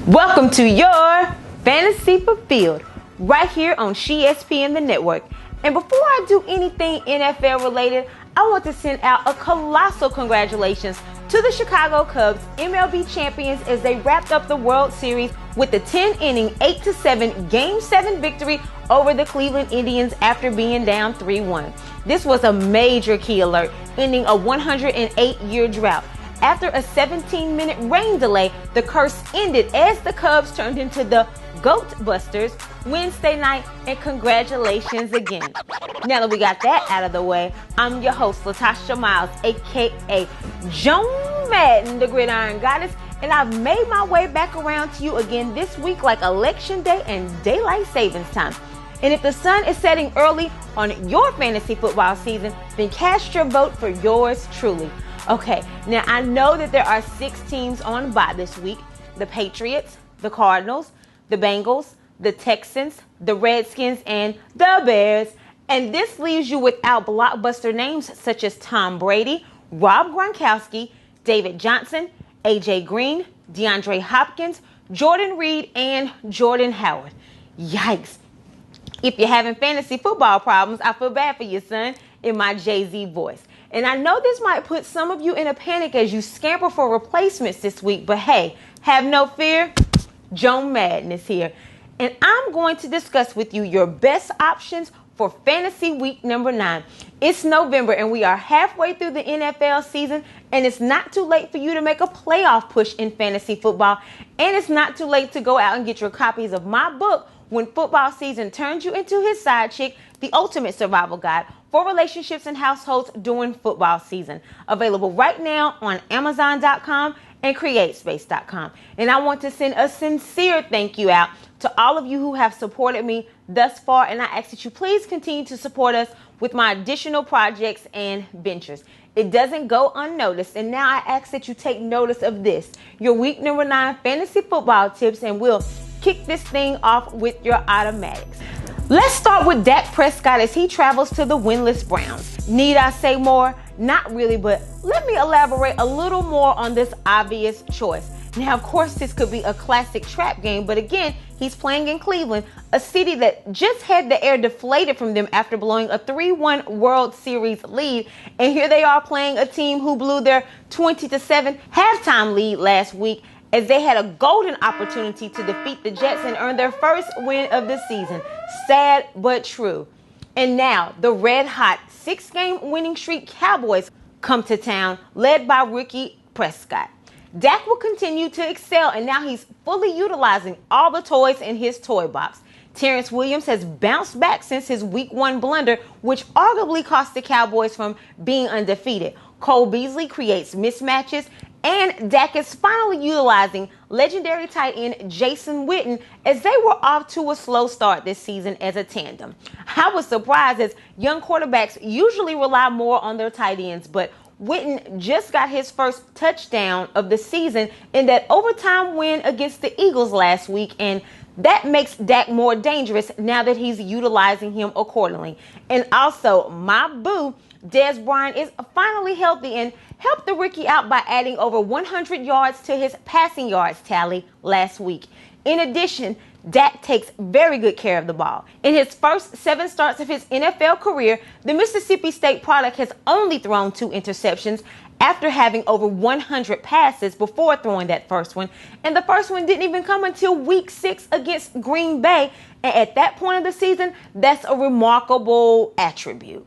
Welcome to your Fantasy Fulfilled, right here on ESPN the Network. And before I do anything NFL related, I want to send out a colossal congratulations to the Chicago Cubs, MLB champions, as they wrapped up the World Series with the 10-inning, 8-7 Game 7 victory over the Cleveland Indians after being down 3-1. This was a major key alert, ending a 108-year drought. After a 17-minute rain delay, the curse ended as the Cubs turned into the Goat Busters Wednesday night, and congratulations again. Now that we got that out of the way, I'm your host, Latasha Miles, aka Joan Madden, the Gridiron Goddess, and I've made my way back around to you again this week like Election Day and Daylight Savings Time. And if the sun is setting early on your fantasy football season, then cast your vote for yours truly. Okay, now I know that there are 6 teams on bye this week: the Patriots, the Cardinals, the Bengals, the Texans, the Redskins, and the Bears. And this leaves you without blockbuster names such as Tom Brady, Rob Gronkowski, David Johnson, AJ Green, DeAndre Hopkins, Jordan Reed, and Jordan Howard. Yikes. If you're having fantasy football problems, I feel bad for you, son, in my Jay-Z voice. And I know this might put some of you in a panic as you scamper for replacements this week, but hey, have no fear. Joan Madden is here. And I'm going to discuss with you your best options for fantasy week number 9. It's November and we are halfway through the NFL season, and it's not too late for you to make a playoff push in fantasy football. And it's not too late to go out and get your copies of my book, When Football Season Turns You Into His Side Chick, The Ultimate Survival Guide for Relationships and Households During Football Season. Available right now on Amazon.com and CreateSpace.com. And I want to send a sincere thank you out to all of you who have supported me thus far, and I ask that you please continue to support us with my additional projects and ventures. It doesn't go unnoticed, and now I ask that you take notice of this, your week number 9 fantasy football tips, and we'll kick this thing off with your automatics. Let's start with Dak Prescott as he travels to the winless Browns. Need I say more? Not really, but let me elaborate a little more on this obvious choice. Now, of course, this could be a classic trap game, but again, he's playing in Cleveland, a city that just had the air deflated from them after blowing a 3-1 World Series lead. And here they are playing a team who blew their 20-7 halftime lead last week, as they had a golden opportunity to defeat the Jets and earn their first win of the season. Sad but true. And now the red-hot 6-game winning streak Cowboys come to town, led by rookie Prescott. Dak will continue to excel, and now he's fully utilizing all the toys in his toy box. Terrence Williams has bounced back since his Week 1 blunder, which arguably cost the Cowboys from being undefeated. Cole Beasley creates mismatches, and Dak is finally utilizing legendary tight end Jason Witten, as they were off to a slow start this season as a tandem. I was surprised, as young quarterbacks usually rely more on their tight ends, but Witten just got his first touchdown of the season in that overtime win against the Eagles last week, and that makes Dak more dangerous now that he's utilizing him accordingly. And also, my boo, Dez Bryant, is finally healthy and helped the rookie out by adding over 100 yards to his passing yards tally last week. In addition, Dak takes very good care of the ball. In his first 7 starts of his NFL career, the Mississippi State product has only thrown 2 interceptions after having over 100 passes before throwing that first one. And the first one didn't even come until week 6 against Green Bay. And at that point of the season, that's a remarkable attribute.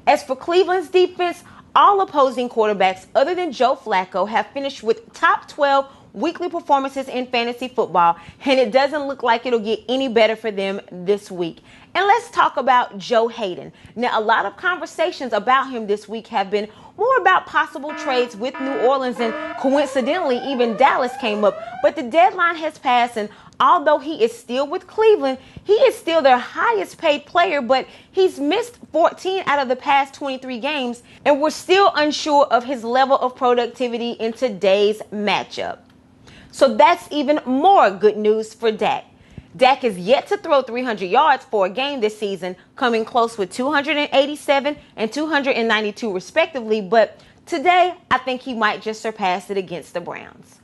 As for Cleveland's defense, all opposing quarterbacks other than Joe Flacco have finished with top 12 weekly performances in fantasy football, and it doesn't look like it'll get any better for them this week. And let's talk about Joe Hayden. Now, a lot of conversations about him this week have been more about possible trades with New Orleans, and coincidentally, even Dallas came up. But the deadline has passed, and although he is still with Cleveland, he is still their highest paid player, but he's missed 14 out of the past 23 games, and we're still unsure of his level of productivity in today's matchup. So that's even more good news for Dak. Dak is yet to throw 300 yards for a game this season, coming close with 287 and 292 respectively, but today I think he might just surpass it against the Browns.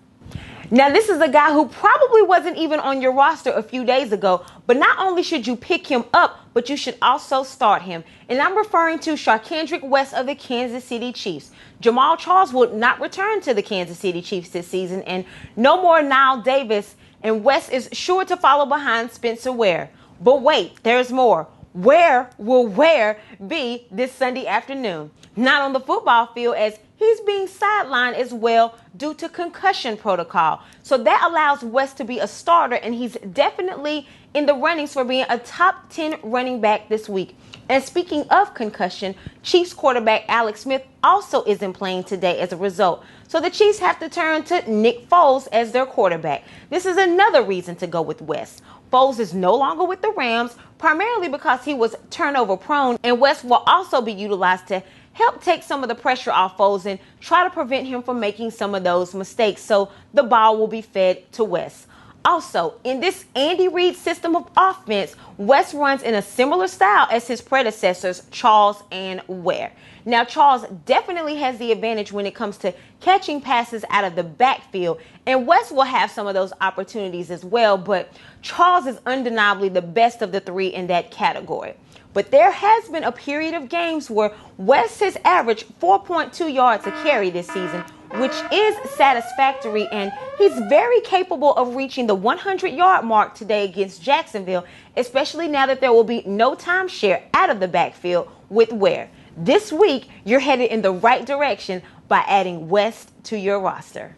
Now, this is a guy who probably wasn't even on your roster a few days ago, but not only should you pick him up, but you should also start him. And I'm referring to Sharkendrick West of the Kansas City Chiefs. Jamal Charles will not return to the Kansas City Chiefs this season, and no more Nile Davis, and West is sure to follow behind Spencer Ware. But wait, there's more. Where will Ware be this Sunday afternoon? Not on the football field, as he's being sidelined as well due to concussion protocol. So that allows West to be a starter, and he's definitely in the runnings for being a top 10 running back this week. And speaking of concussion, Chiefs quarterback Alex Smith also isn't playing today as a result. So the Chiefs have to turn to Nick Foles as their quarterback. This is another reason to go with West. Foles is no longer with the Rams, primarily because he was turnover prone, and West will also be utilized to help take some of the pressure off Foles and try to prevent him from making some of those mistakes. So the ball will be fed to West. Also, in this Andy Reid system of offense, West runs in a similar style as his predecessors, Charles and Ware. Now, Charles definitely has the advantage when it comes to catching passes out of the backfield, and West will have some of those opportunities as well, but Charles is undeniably the best of the three in that category. But there has been a period of games where West has averaged 4.2 yards a carry this season, which is satisfactory, and he's very capable of reaching the 100-yard mark today against Jacksonville, especially now that there will be no timeshare out of the backfield with Ware. This week, you're headed in the right direction by adding West to your roster.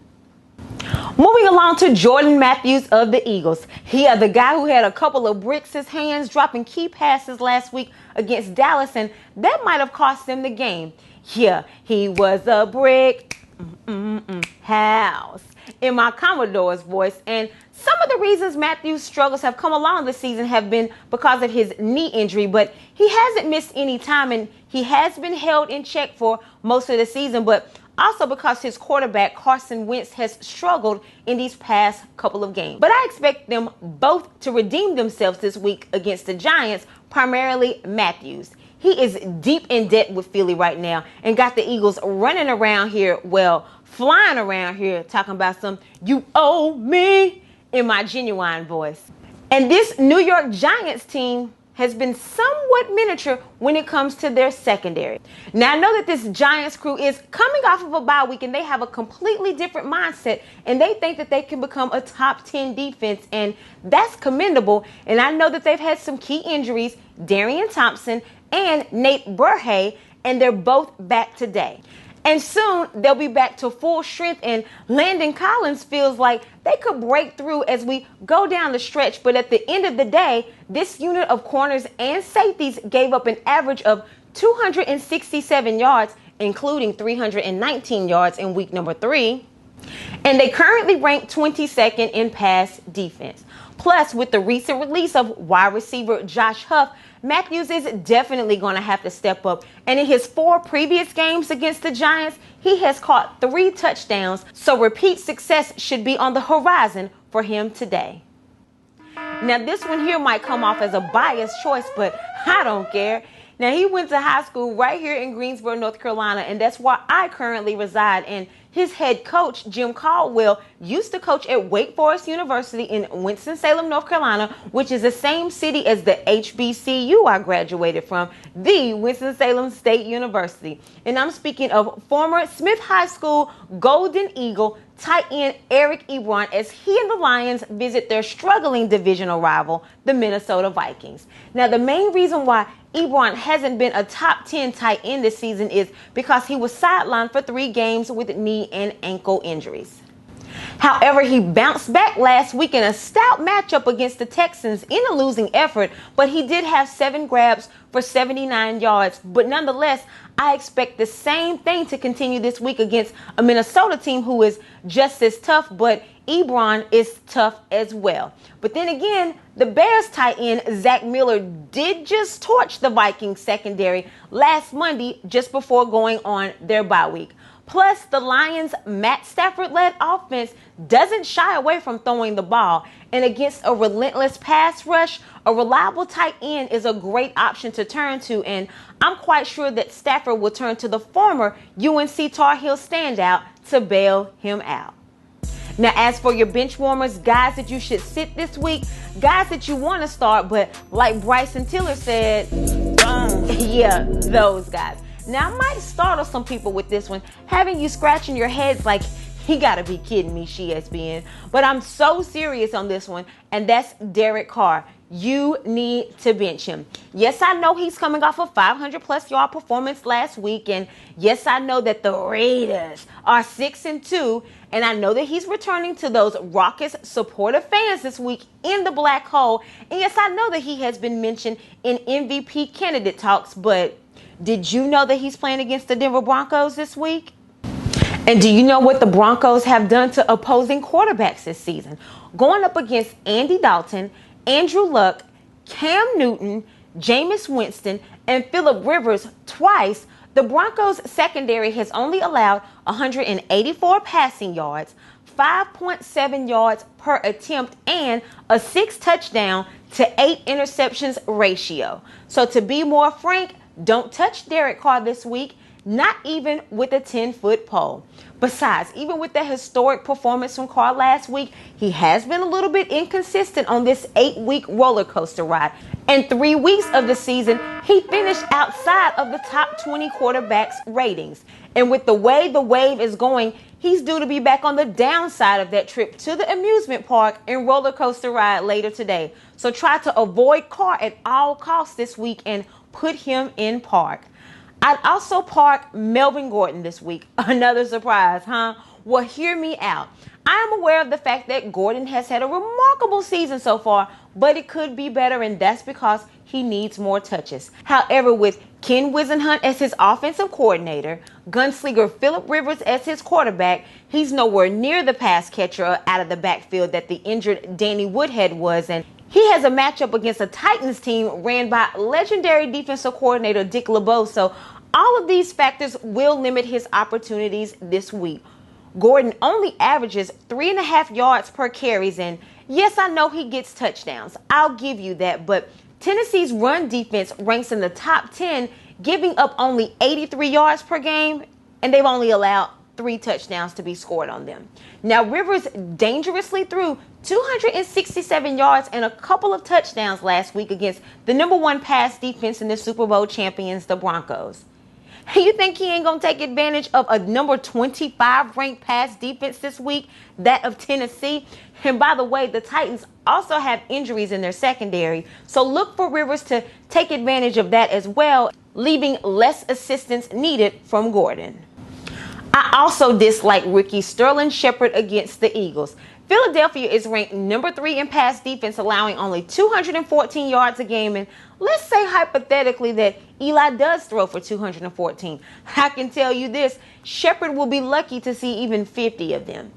Moving along to Jordan Matthews of the Eagles. Yeah, the guy who had a couple of bricks his hands dropping key passes last week against Dallas, and that might have cost them the game. Yeah, he was a brick house in my Commodore's voice, and some of the reasons Matthews' struggles have come along this season have been because of his knee injury, but he hasn't missed any time, and he has been held in check for most of the season, but also because his quarterback, Carson Wentz, has struggled in these past couple of games. But I expect them both to redeem themselves this week against the Giants, primarily Matthews. He is deep in debt with Philly right now and got the Eagles running around here, well, flying around here, talking about some "you owe me" in my genuine voice. And this New York Giants team has been somewhat miniature when it comes to their secondary. Now, I know that this Giants crew is coming off of a bye week, and they have a completely different mindset, and they think that they can become a top 10 defense, and that's commendable. And I know that they've had some key injuries, Darian Thompson and Nate Burhay, and they're both back today. And soon they'll be back to full strength, and Landon Collins feels like they could break through as we go down the stretch. But at the end of the day, this unit of corners and safeties gave up an average of 267 yards, including 319 yards in week number 3. And they currently rank 22nd in pass defense. Plus, with the recent release of wide receiver Josh Huff, Matthews is definitely going to have to step up. And in his 4 previous games against the Giants, he has caught 3 touchdowns. So repeat success should be on the horizon for him today. Now, this one here might come off as a biased choice, but I don't care. Now, he went to high school right here in Greensboro, North Carolina, and that's where I currently reside. And his head coach, Jim Caldwell, used to coach at Wake Forest University in Winston-Salem, North Carolina, which is the same city as the HBCU I graduated from, the Winston-Salem State University. And I'm speaking of former Smith High School Golden Eagle tight end Eric Ebron, as he and the Lions visit their struggling divisional rival, the Minnesota Vikings. Now, the main reason why Ebron hasn't been a top 10 tight end this season is because he was sidelined for 3 games with knee and ankle injuries. However, he bounced back last week in a stout matchup against the Texans in a losing effort, but he did have 7 grabs for 79 yards. But nonetheless, I expect the same thing to continue this week against a Minnesota team who is just as tough, but Ebron is tough as well. But then again, the Bears tight end Zach Miller did just torch the Vikings secondary last Monday just before going on their bye week. Plus, the Lions' Matt Stafford-led offense doesn't shy away from throwing the ball. And against a relentless pass rush, a reliable tight end is a great option to turn to. And I'm quite sure that Stafford will turn to the former UNC Tar Heel standout to bail him out. Now, as for your bench warmers, guys that you should sit this week, guys that you want to start, but like Bryson Tiller said, yeah, those guys. Now, I might startle some people with this one, having you scratching your heads like, he gotta be kidding me, ESPN. But I'm so serious on this one, and that's Derek Carr. You need to bench him. Yes, I know he's coming off a 500-plus yard performance last week, and yes, I know that the Raiders are 6-2, and I know that he's returning to those raucous, supportive fans this week in the black hole. And yes, I know that he has been mentioned in MVP candidate talks, but did you know that he's playing against the Denver Broncos this week? And do you know what the Broncos have done to opposing quarterbacks this season? Going up against Andy Dalton, Andrew Luck, Cam Newton, Jameis Winston, and Phillip Rivers twice, the Broncos secondary has only allowed 184 passing yards, 5.7 yards per attempt, and a 6 touchdown to 8 interceptions ratio. So to be more frank, don't touch Derek Carr this week. Not even with a 10-foot pole. Besides, even with the historic performance from Carr last week, he has been a little bit inconsistent on this 8-week roller coaster ride. And 3 weeks of the season, he finished outside of the top 20 quarterbacks ratings. And with the way the wave is going, he's due to be back on the downside of that trip to the amusement park and roller coaster ride later today. So try to avoid Carr at all costs this week and put him in park. I'd also park Melvin Gordon this week. Another surprise, huh? Well, hear me out. I am aware of the fact that Gordon has had a remarkable season so far, but it could be better, and that's because he needs more touches. However, with Ken Wisenhunt as his offensive coordinator, gunslinger Phillip Rivers as his quarterback, he's nowhere near the pass catcher out of the backfield that the injured Danny Woodhead was, and he has a matchup against a Titans team ran by legendary defensive coordinator Dick LeBeau, so all of these factors will limit his opportunities this week. Gordon only averages 3.5 yards per carries, and yes, I know he gets touchdowns. I'll give you that, but Tennessee's run defense ranks in the top 10, giving up only 83 yards per game, and they've only allowed 3 touchdowns to be scored on them. Now, Rivers dangerously threw 267 yards and a couple of touchdowns last week against the #1 pass defense in the Super Bowl champions, the Broncos. You think he ain't going to take advantage of a number 25 ranked pass defense this week, that of Tennessee? And by the way, the Titans also have injuries in their secondary, so look for Rivers to take advantage of that as well, leaving less assistance needed from Gordon. I also dislike rookie Sterling Shepard against the Eagles. Philadelphia is ranked number 3 in pass defense, allowing only 214 yards a game. And let's say hypothetically that Eli does throw for 214. I can tell you this, Shepard will be lucky to see even 50 of them.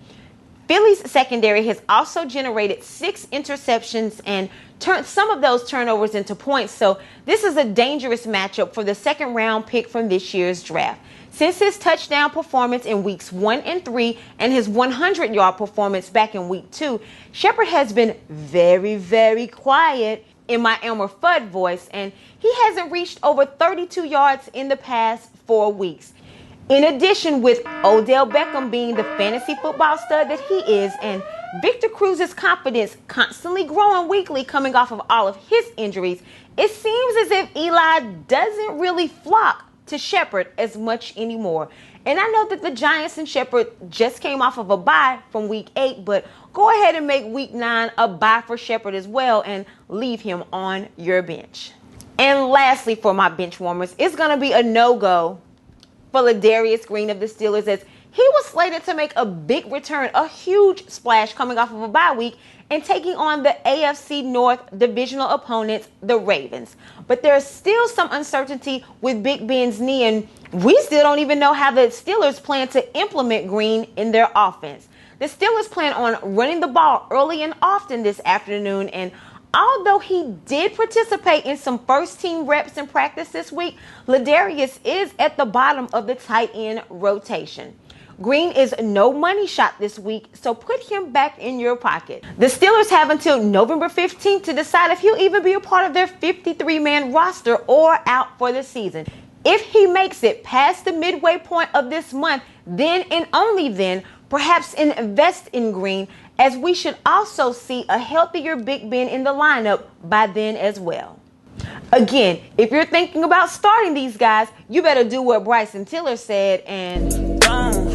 Philly's secondary has also generated 6 interceptions and turned some of those turnovers into points. So this is a dangerous matchup for the second-round pick from this year's draft. Since his touchdown performance in weeks 1 and 3 and his 100-yard performance back in week 2, Shepard has been very, very quiet in my Elmer Fudd voice, and he hasn't reached over 32 yards in the past 4 weeks. In addition, with Odell Beckham being the fantasy football stud that he is, and Victor Cruz's confidence constantly growing weekly coming off of all of his injuries, it seems as if Eli doesn't really flock to Shepard as much anymore. And I know that the Giants and Shepard just came off of a bye from week 8, but go ahead and make week 9 a bye for Shepard as well and leave him on your bench. And lastly, for my bench warmers, it's going to be a no-go for Ladarius Green of the Steelers, as he was slated to make a big return, a huge splash coming off of a bye week and taking on the AFC North divisional opponents, the Ravens. But there's still some uncertainty with Big Ben's knee, and we still don't even know how the Steelers plan to implement Green in their offense. The Steelers plan on running the ball early and often this afternoon, and although he did participate in some first-team reps in practice this week, Ladarius is at the bottom of the tight end rotation. Green is no money shot this week, so put him back in your pocket. The Steelers have until November 15th to decide if he'll even be a part of their 53-man roster or out for the season. If he makes it past the midway point of this month, then and only then, perhaps invest in Green, as we should also see a healthier Big Ben in the lineup by then as well. Again, if you're thinking about starting these guys, you better do what Bryson Tiller said and boom.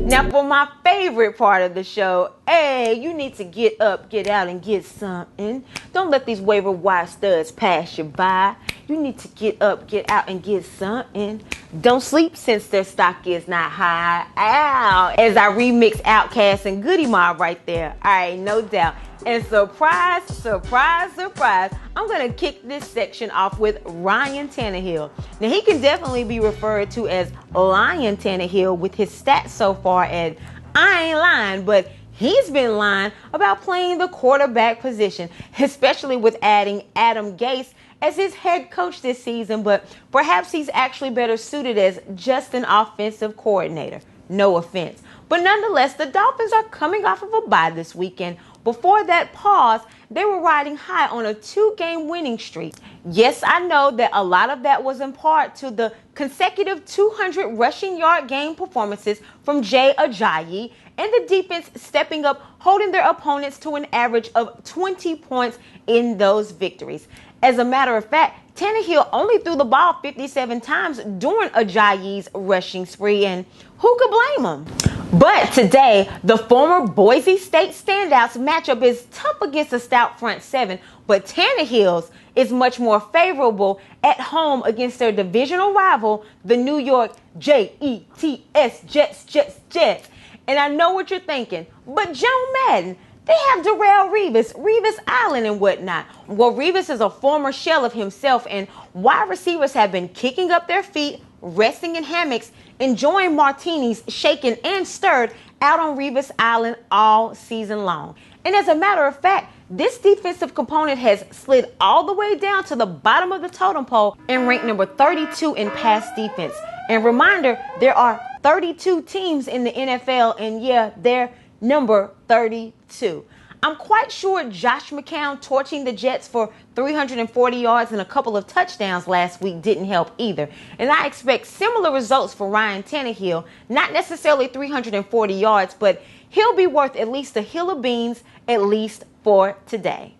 Now for my favorite part of the show, hey, you need to get up, get out, and get something. Don't let these waiver wire studs pass you by. You need to get up, get out, and get something. Don't sleep since their stock is not high. Ow! As I remix Outkast and Goody Mob right there. All right, no doubt. And surprise, surprise, surprise, I'm going to kick this section off with Ryan Tannehill. Now, he can definitely be referred to as Lion Tannehill with his stats so far, and I ain't lying, but he's been lying about playing the quarterback position, especially with adding Adam Gase as his head coach this season, but perhaps he's actually better suited as just an offensive coordinator. No offense. But nonetheless, the Dolphins are coming off of a bye this weekend. Before that pause, they were riding high on a 2-game winning streak. Yes, I know that a lot of that was in part to the consecutive 200 rushing yard game performances from Jay Ajayi and the defense stepping up, holding their opponents to an average of 20 points in those victories. As a matter of fact, Tannehill only threw the ball 57 times during Ajayi's rushing spree, and who could blame him? But today, the former Boise State standouts matchup is tough against a stout front seven, but Tannehill's is much more favorable at home against their divisional rival, the New York Jets, Jets. And I know what you're thinking, but Joan Madden, they have Darrelle Revis Island and whatnot. Well, Revis is a former shell of himself, and wide receivers have been kicking up their feet, resting in hammocks, enjoying martinis shaken and stirred out on Revis Island all season long. And as a matter of fact, this defensive component has slid all the way down to the bottom of the totem pole and ranked number 32 in pass defense. And reminder, there are 32 teams in the NFL, and yeah, they're number 32. I'm quite sure Josh McCown torching the Jets for 340 yards and a couple of touchdowns last week didn't help either. And I expect similar results for Ryan Tannehill. Not necessarily 340 yards, but he'll be worth at least a hill of beans, at least for today.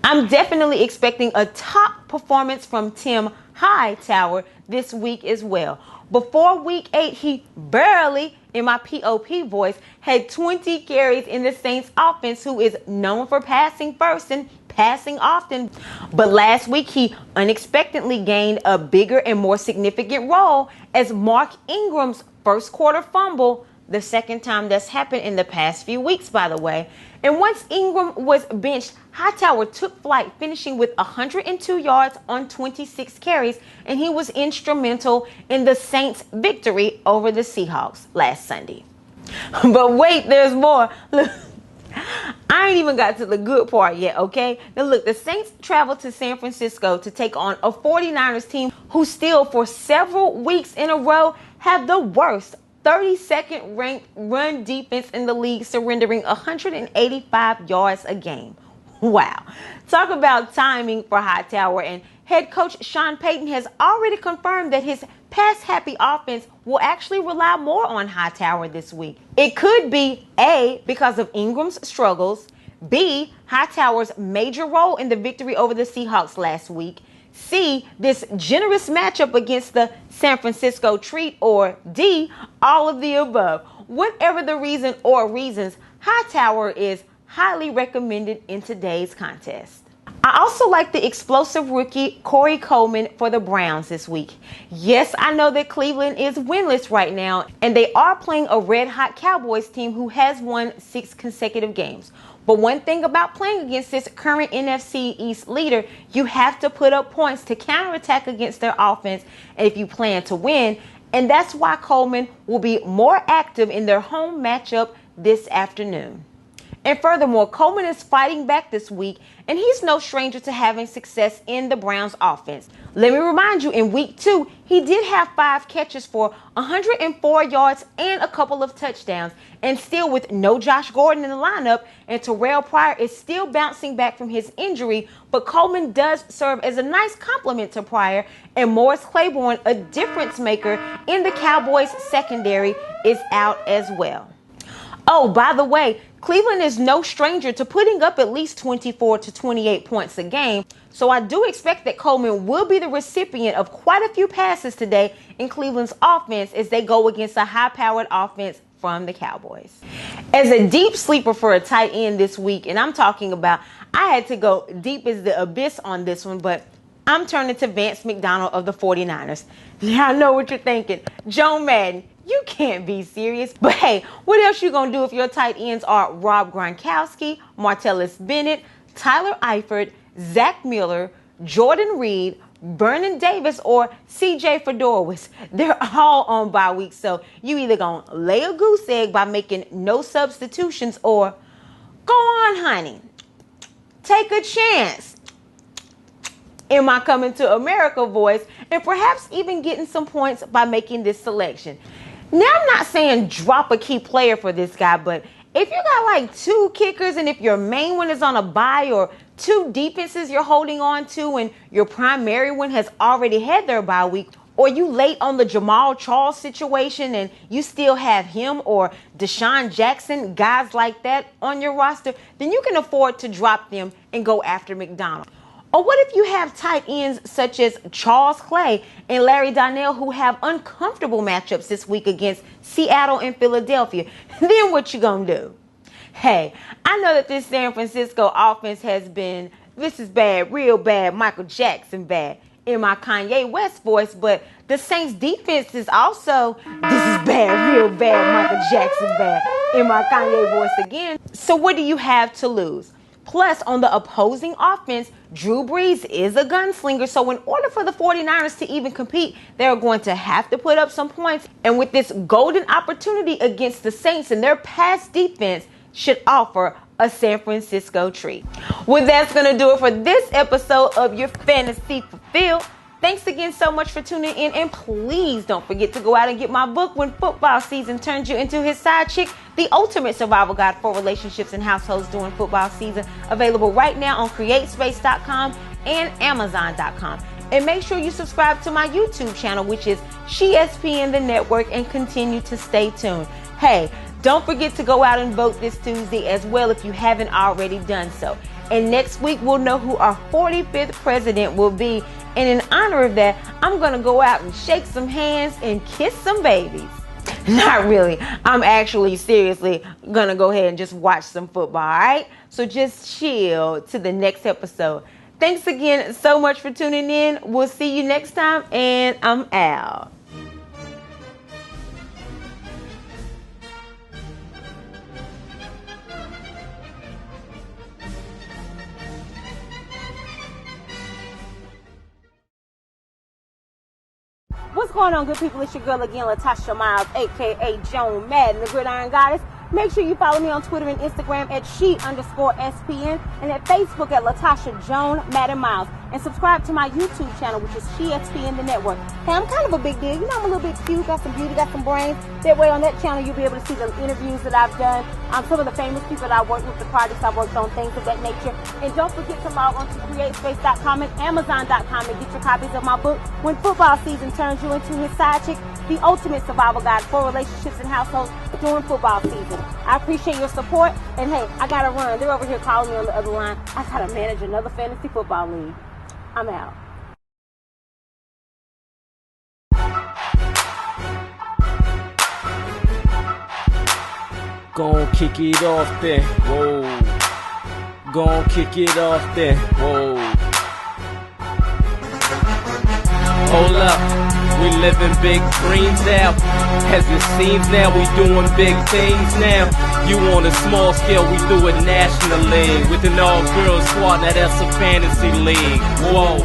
I'm definitely expecting a top performance from Tim Hightower this week as well. Before week 8, he barely, in my POP voice, had 20 carries in the Saints offense, who is known for passing first and passing often. But last week, he unexpectedly gained a bigger and more significant role as Mark Ingram's first quarter fumble, the second time that's happened in the past few weeks, by the way. And once Ingram was benched, Hightower took flight, finishing with 102 yards on 26 carries, and he was instrumental in the Saints' victory over the Seahawks last Sunday. But wait, there's more. Look, I ain't even got to the good part yet, okay? Now look, the Saints traveled to San Francisco to take on a 49ers team who still, for several weeks in a row, have the worst 32nd ranked run defense in the league, surrendering 185 yards a game. Wow. Talk about timing for Hightower, and head coach Sean Payton has already confirmed that his pass-happy offense will actually rely more on Hightower this week. It could be A, because of Ingram's struggles, B, Hightower's major role in the victory over the Seahawks last week, C, this generous matchup against the San Francisco Treat, or D, all of the above. Whatever the reason or reasons, Hightower is highly recommended in today's contest. I also like the explosive rookie Corey Coleman for the Browns this week. Yes, I know that Cleveland is winless right now, and they are playing a red-hot Cowboys team who has won 6 consecutive games. But one thing about playing against this current NFC East leader, you have to put up points to counterattack against their offense if you plan to win. And that's why Coleman will be more active in their home matchup this afternoon. And furthermore, Coleman is fighting back this week, and he's no stranger to having success in the Browns offense. Let me remind you, in week 2, he did have 5 catches for 104 yards and a couple of touchdowns. And still with no Josh Gordon in the lineup, and Terrell Pryor is still bouncing back from his injury, but Coleman does serve as a nice complement to Pryor, and Morris Claiborne, a difference maker in the Cowboys secondary, is out as well. Oh, by the way, Cleveland is no stranger to putting up at least 24 to 28 points a game, so I do expect that Coleman will be the recipient of quite a few passes today in Cleveland's offense as they go against a high-powered offense from the Cowboys. As a deep sleeper for a tight end this week, and I'm talking about, I had to go deep as the abyss on this one, but I'm turning to Vance McDonald of the 49ers. Yeah, I know what you're thinking. Joan Madden, you can't be serious. But hey, what else you gonna do if your tight ends are Rob Gronkowski, Martellus Bennett, Tyler Eifert, Zach Miller, Jordan Reed, Vernon Davis, or CJ Fedorowicz? They're all on bye week, so you either gonna lay a goose egg by making no substitutions, or go on, honey, take a chance in my coming to America voice, and perhaps even getting some points by making this selection. Now, I'm not saying drop a key player for this guy, but if you got like 2 kickers, and if your main one is on a bye, or 2 defenses you're holding on to and your primary one has already had their bye week, or you late on the Jamal Charles situation and you still have him or Deshaun Jackson, guys like that on your roster, then you can afford to drop them and go after McDonald. Or what if you have tight ends such as Charles Clay and Larry Donnell who have uncomfortable matchups this week against Seattle and Philadelphia? Then what you gonna do? Hey, I know that this San Francisco offense has been, this is bad, real bad, Michael Jackson bad in my Kanye West voice, but the Saints defense is also, this is bad, real bad, Michael Jackson bad in my Kanye voice again. So what do you have to lose? Plus, on the opposing offense, Drew Brees is a gunslinger, so in order for the 49ers to even compete, they're going to have to put up some points. And with this golden opportunity against the Saints, and their pass defense should offer a San Francisco treat. Well, that's going to do it for this episode of Your Fantasy Fulfilled. Thanks again so much for tuning in, and please don't forget to go out and get my book, When Football Season Turns You Into His Side Chick, The Ultimate Survival Guide for Relationships and Households During Football Season, available right now on CreateSpace.com and Amazon.com. And make sure you subscribe to my YouTube channel, which is SheSPN the Network, and continue to stay tuned. Hey, don't forget to go out and vote this Tuesday as well if you haven't already done so. And next week, we'll know who our 45th president will be. And in honor of that, I'm going to go out and shake some hands and kiss some babies. Not really. I'm actually seriously going to go ahead and just watch some football, all right? So just chill to the next episode. Thanks again so much for tuning in. We'll see you next time, and I'm out. What's going on, good people? It's your girl again, Latasha Miles, a.k.a. Joan Madden, the Gridirion Goddess. Make sure you follow me on Twitter and Instagram at she_SPN and at Facebook at Latasha Joan Madden Miles. And subscribe to my YouTube channel, which is SheSPN the Network. Hey, I'm kind of a big deal. You know, I'm a little bit cute, got some beauty, got some brains. That way on that channel, you'll be able to see the interviews that I've done. Some of the famous people that I worked with, the projects I've worked on, things of that nature. And don't forget to log on to CreateSpace.com and Amazon.com and get your copies of my book, When Football Season Turns You Into His Side Chick, The Ultimate Survival Guide for Relationships and Households During Football Season. I appreciate your support. And hey, I gotta run. They're over here calling me on the other line. I gotta manage another fantasy football league. I'm out. Gon' kick it off there, whoa. Gon' kick it off there, whoa. Hold up, we living big dreams now. As it seems now, we doing big things now. You on a small scale, we do it nationally. With an all-girls squad, now that's a fantasy league, whoa.